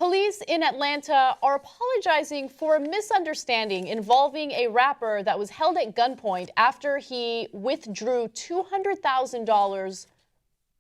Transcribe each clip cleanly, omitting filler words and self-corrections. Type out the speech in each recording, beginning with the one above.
Police in Atlanta are apologizing for a misunderstanding involving a rapper that was held at gunpoint after he withdrew $200,000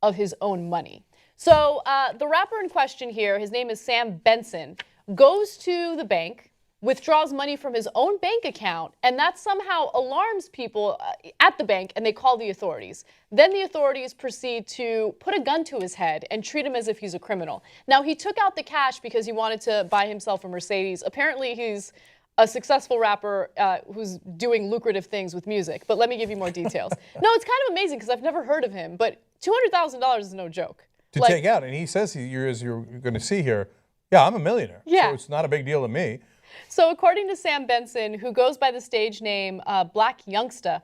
of his own money. So the rapper in question here, his name is Sam Benson, goes to the bank, withdraws money from his own bank account, and that somehow alarms people at the bank, and they call the authorities. Then the authorities proceed to put a gun to his head and treat him as if he's a criminal. Now, he took out the cash because he wanted to buy himself a Mercedes. Apparently, he's a successful rapper who's doing lucrative things with music, but let me give you more details. No, it's kind of amazing because I've never heard of him, but $200,000 is no joke. To take out, and he says, as you're going to see here, yeah, I'm a millionaire, yeah. So it's not a big deal to me. So according to Sam Benson, who goes by the stage name Black Youngsta,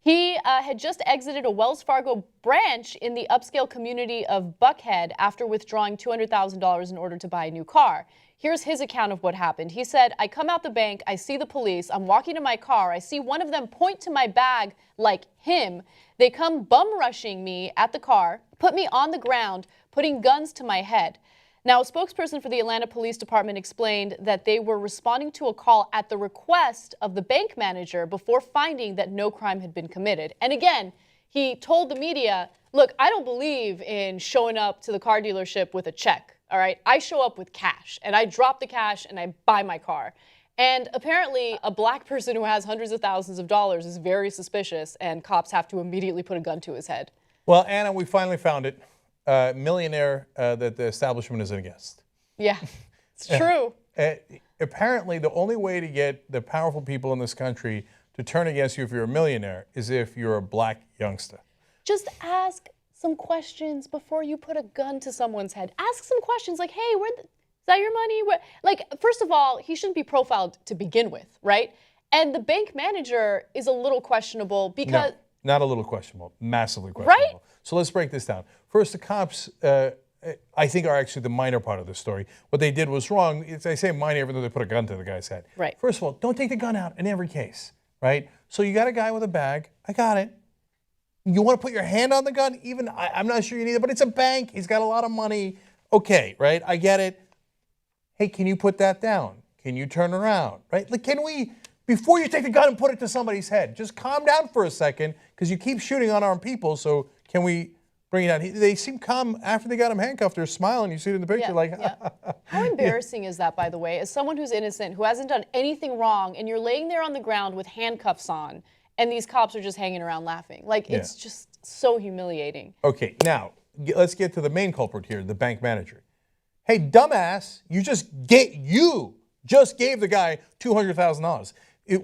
he had just exited a Wells Fargo branch in the upscale community of Buckhead after withdrawing $200,000 in order to buy a new car. Here's his account of what happened. He said, I come out the bank, I see the police, I'm walking to my car, I see one of them point to my bag like him. They come bum rushing me at the car, put me on the ground, putting guns to my head. Now, a spokesperson for the Atlanta Police Department explained that they were responding to a call at the request of the bank manager before finding that no crime had been committed. And again, he told the media, look, I don't believe in showing up to the car dealership with a check, all right? I show up with cash, and I drop the cash and I buy my car. And apparently, a black person who has hundreds of thousands of dollars is very suspicious, and cops have to immediately put a gun to his head. Well, Anna, we finally found it. Millionaire that the establishment is against. Yeah, it's true. Apparently, the only way to get the powerful people in this country to turn against you if you're a millionaire is if you're a black youngster. Just ask some questions before you put a gun to someone's head. Ask some questions like, hey, is that your money? Like, first of all, he shouldn't be profiled to begin with, right? And the bank manager is a little questionable because... No, not a little questionable, massively questionable. Right? So let's break this down. First, the cops, I think, are actually the minor part of the story. What they did was wrong. I say minor even though they put a gun to the guy's head. Right. First of all, don't take the gun out in every case, right? So you got a guy with a bag. I got it. You want to put your hand on the gun? Even I'm not sure you need it, but it's a bank. He's got a lot of money. Okay, right? I get it. Hey, can you put that down? Can you turn around, right? Like, can we, before you take the gun and put it to somebody's head, just calm down for a second because you keep shooting unarmed people. So can we bring it down? They seem calm after they got him handcuffed. They're smiling. You see it in the picture, yeah. How embarrassing is that, by the way, as someone who's innocent, who hasn't done anything wrong, and you're laying there on the ground with handcuffs on, and these cops are just hanging around laughing. Like, it's just so humiliating. Okay, now, let's get to the main culprit here, the bank manager. Hey, dumbass, you just gave the guy $200,000.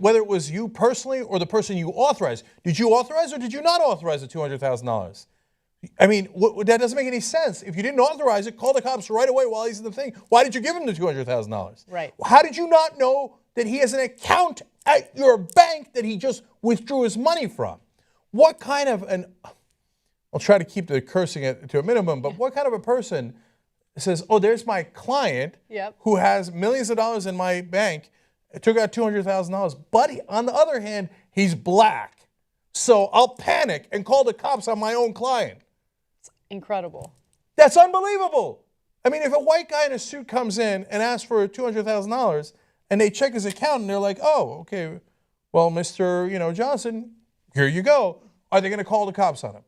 Whether it was you personally or the person you authorized. Did you authorize or did you not authorize the $200,000? I mean, that doesn't make any sense. If you didn't authorize it, call the cops right away while he's in the thing. Why did you give him the $200,000? Right. How did you not know that he has an account at your bank that he just withdrew his money from? What kind of I'll try to keep the cursing to a minimum, but what kind of a person says, oh, there's my client who has millions of dollars in my bank, took out $200,000, but on the other hand, he's black. So I'll panic and call the cops on my own client. It's incredible. That's unbelievable. I mean, if a white guy in a suit comes in and asks for $200,000 and they check his account and they're like, oh, okay, well, Mr. Johnson, here you go. Are they going to call the cops on him?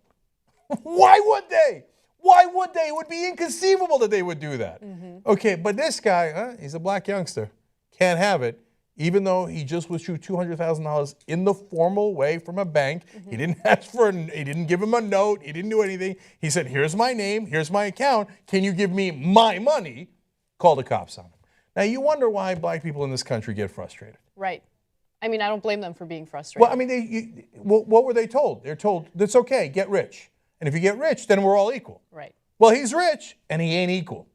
Why would they? Why would they? It would be inconceivable that they would do that. Okay, but this guy, he's a black youngster, can't have it, even though he just withdrew $200,000 in the formal way from a bank. He didn't ask he didn't give him a note, he didn't do anything. He said, here's my name, here's my account, can you give me my money? Call the cops on him. Now, you wonder why black people in this country get frustrated. Right. I mean, I don't blame them for being frustrated. Well, I mean, what were they told? They're told, that's okay, get rich. And if you get rich, then we're all equal. Right. Well, he's rich, and he ain't equal.